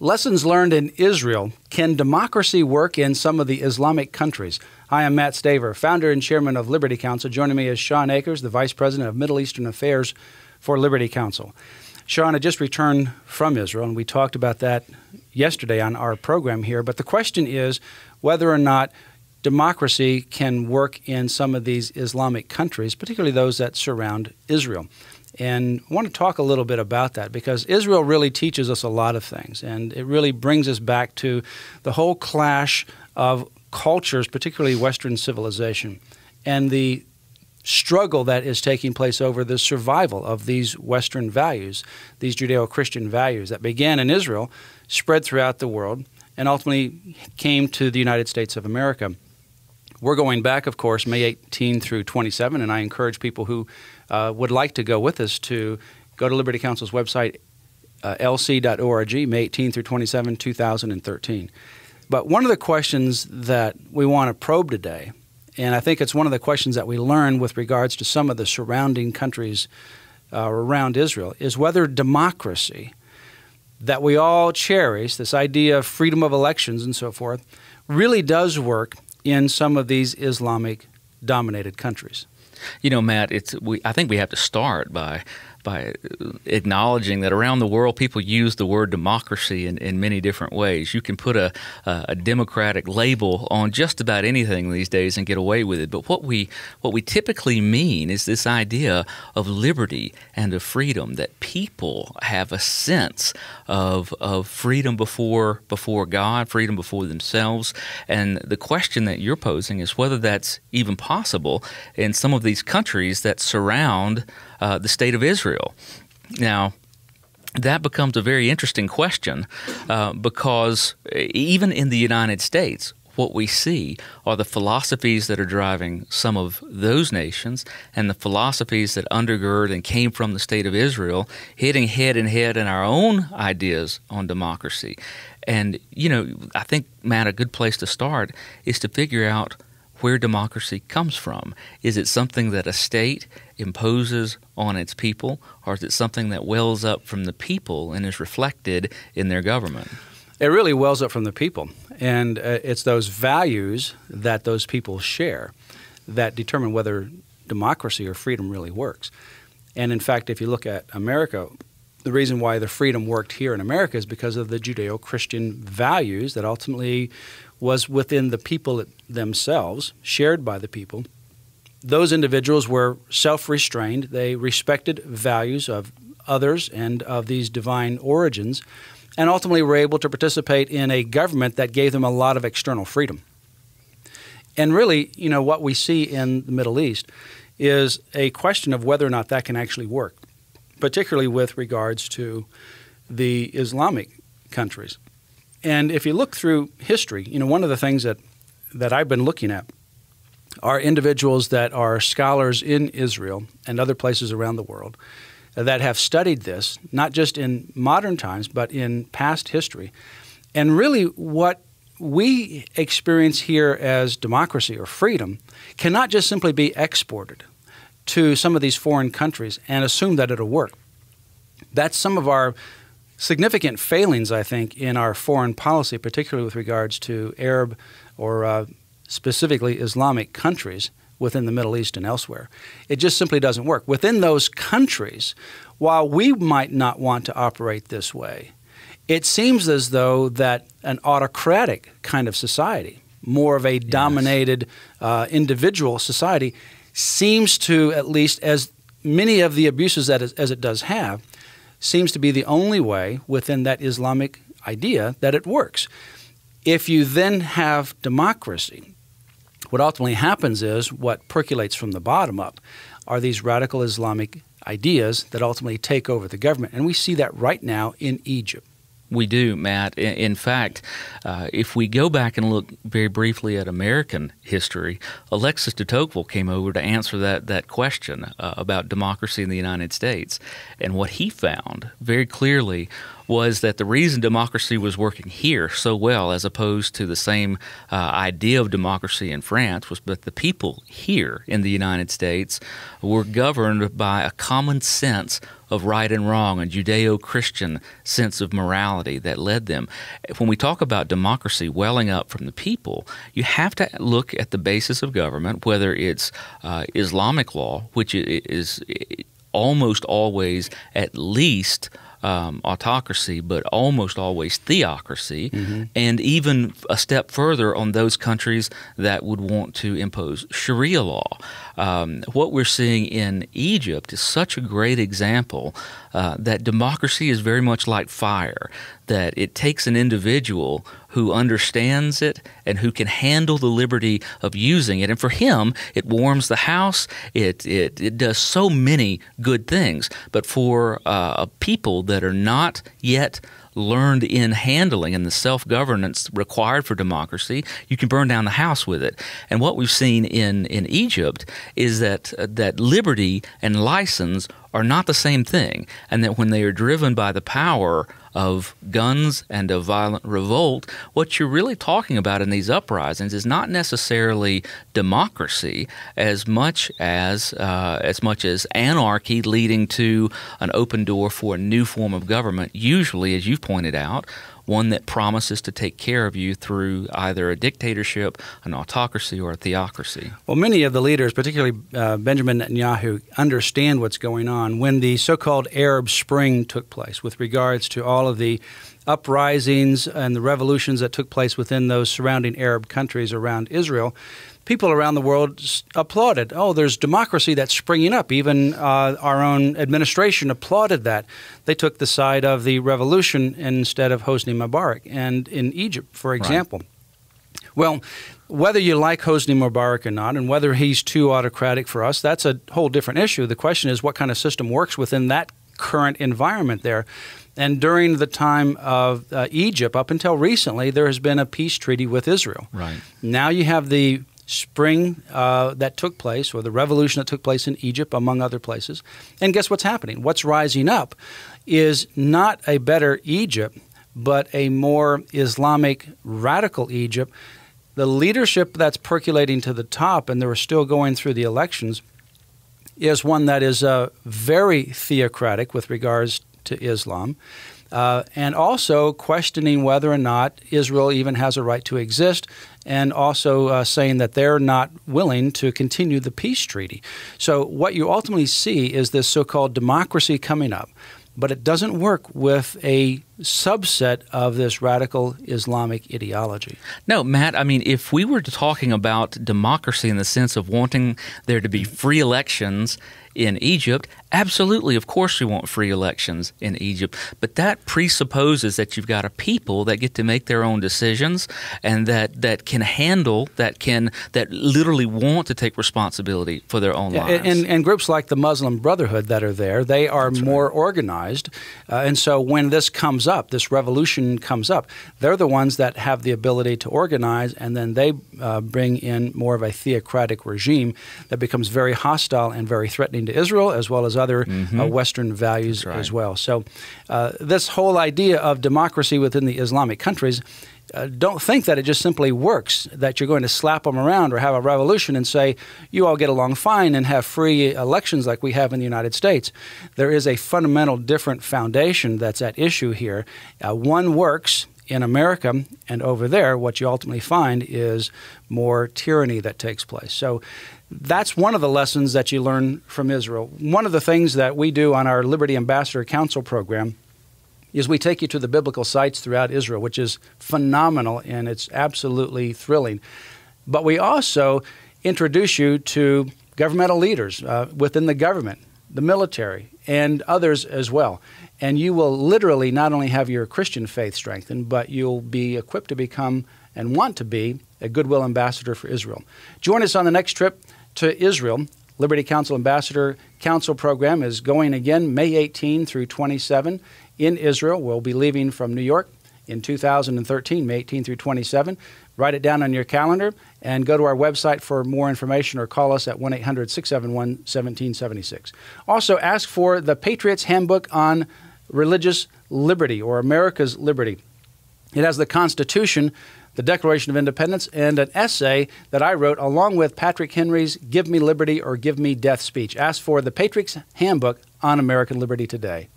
Lessons learned in Israel. Can democracy work in some of the Islamic countries? Hi, I'm Matt Staver, founder and chairman of Liberty Counsel. Joining me is Shawn Akers, the vice president of Middle Eastern Affairs for Liberty Counsel. Shawn, I just returned from Israel, and we talked about that yesterday on our program here. But the question is whether or not democracy can work in some of these Islamic countries, particularly those that surround Israel. And I want to talk a little bit about that because Israel really teaches us a lot of things, and it really brings us back to the whole clash of cultures, particularly Western civilization, and the struggle that is taking place over the survival of these Western values, these Judeo-Christian values that began in Israel, spread throughout the world, and ultimately came to the United States of America. We're going back, of course, May 18 through 27, and I encourage people who would like to go with us to go to Liberty Counsel's website, lc.org, May 18 through 27, 2013. But one of the questions that we want to probe today, and I think it's one of the questions that we learn with regards to some of the surrounding countries around Israel, is whether democracy that we all cherish, this idea of freedom of elections and so forth, really does work in some of these Islamic-dominated countries. You know, Matt, I think we have to start by acknowledging that around the world people use the word democracy in many different ways. You can put a democratic label on just about anything these days and get away with it. But what we typically mean is this idea of liberty and of freedom, that people have a sense of freedom before God, freedom before themselves. And the question that you're posing is whether that's even possible in some of these countries that surround the state of Israel. Now, that becomes a very interesting question because even in the United States, what we see are the philosophies that are driving some of those nations and the philosophies that undergird and came from the state of Israel, hitting head and head in our own ideas on democracy. And, you know, I think, Matt, a good place to start is to figure out where democracy comes from. Is it something that a state imposes on its people, or is it something that wells up from the people and is reflected in their government? It really wells up from the people, and it's those values that those people share that determine whether democracy or freedom really works. And in fact, if you look at America, the reason why the freedom worked here in America is because of the Judeo-Christian values that ultimately was within the people themselves, shared by the people. Those individuals were self-restrained. They respected values of others and of these divine origins, and ultimately were able to participate in a government that gave them a lot of external freedom. And really, you know, what we see in the Middle East is a question of whether or not that can actually work, particularly with regards to the Islamic countries. And if you look through history, you know, one of the things that I've been looking at are individuals that are scholars in Israel and other places around the world that have studied this, not just in modern times, but in past history. And really what we experience here as democracy or freedom cannot just simply be exported to some of these foreign countries and assume that it'll work. That's some of our significant failings, I think, in our foreign policy, particularly with regards to Arab or specifically Islamic countries within the Middle East and elsewhere. It just simply doesn't work. Within those countries, while we might not want to operate this way, it seems as though that an autocratic kind of society, more of a dominated individual society, seems to, at least as many of the abuses as it does have, seems to be the only way within that Islamic idea that it works. If you then have democracy, what ultimately happens is what percolates from the bottom up are these radical Islamic ideas that ultimately take over the government. And we see that right now in Egypt. We do, Matt. In fact, if we go back and look very briefly at American history, Alexis de Tocqueville came over to answer that question about democracy in the United States. And what he found very clearly was that the reason democracy was working here so well as opposed to the same idea of democracy in France was that the people here in the United States were governed by a common sense of right and wrong, a Judeo-Christian sense of morality that led them. When we talk about democracy welling up from the people, you have to look at the basis of government, whether it's Islamic law, which is almost always at least autocracy, but almost always theocracy, and even a step further on those countries that would want to impose Sharia law. What we're seeing in Egypt is such a great example that democracy is very much like fire, that it takes an individual who understands it and who can handle the liberty of using it. And for him, it warms the house, it does so many good things. But for a people that are not yet learned in handling and the self-governance required for democracy, you can burn down the house with it. And what we've seen in Egypt is that liberty and license are not the same thing, and that when they are driven by the power of guns and of violent revolt, what you're really talking about in these uprisings is not necessarily democracy as much as anarchy leading to an open door for a new form of government, usually, as you've pointed out, one that promises to take care of you through either a dictatorship, an autocracy, or a theocracy. Well, many of the leaders, particularly Benjamin Netanyahu, understand what's going on. When the so-called Arab Spring took place with regards to all of the uprisings and the revolutions that took place within those surrounding Arab countries around Israel, people around the world applauded. Oh, there's democracy that's springing up. Even our own administration applauded that. They took the side of the revolution instead of Hosni Mubarak. And in Egypt, for example. Right. Well, whether you like Hosni Mubarak or not, and whether he's too autocratic for us, that's a whole different issue. The question is what kind of system works within that current environment there. And during the time of Egypt, up until recently, there has been a peace treaty with Israel. Right. Now you have the spring that took place, or the revolution that took place in Egypt, among other places. And guess what's happening? What's rising up is not a better Egypt, but a more Islamic, radical Egypt. The leadership that's percolating to the top, and they're still going through the elections, is one that is very theocratic with regards to Islam, and also questioning whether or not Israel even has a right to exist, and also saying that they're not willing to continue the peace treaty. So what you ultimately see is this so-called democracy coming up, but it doesn't work with a subset of this radical Islamic ideology. No, Matt, I mean, if we were talking about democracy in the sense of wanting there to be free elections in Egypt, absolutely, of course we want free elections in Egypt, but that presupposes that you've got a people that get to make their own decisions and that can handle, that literally want to take responsibility for their own lives. And groups like the Muslim Brotherhood that are there, they are more organized, and so when this comes up, this revolution comes up, they're the ones that have the ability to organize, and then they bring in more of a theocratic regime that becomes very hostile and very threatening to Israel, as well as other Western values as well. So this whole idea of democracy within the Islamic countries, don't think that it just simply works, that you're going to slap them around or have a revolution and say, you all get along fine and have free elections like we have in the United States. There is a fundamental different foundation that's at issue here. One works in America, and over there, what you ultimately find is more tyranny that takes place. So that's one of the lessons that you learn from Israel. One of the things that we do on our Liberty Ambassador Council program is we take you to the biblical sites throughout Israel, which is phenomenal, and it's absolutely thrilling. But we also introduce you to governmental leaders within the government, the military, and others as well. And you will literally not only have your Christian faith strengthened, but you'll be equipped to become and want to be a goodwill ambassador for Israel. Join us on the next trip to Israel. Liberty Council Ambassador Council program is going again May 18 through 27 in Israel. We'll be leaving from New York in 2013, May 18 through 27. Write it down on your calendar and go to our website for more information or call us at 1-800-671-1776. Also, ask for the Patriots Handbook on religious liberty, or America's liberty. It has the Constitution, the Declaration of Independence, and an essay that I wrote along with Patrick Henry's Give Me Liberty or Give Me Death speech. Ask for the Patriot's Handbook on American Liberty Today.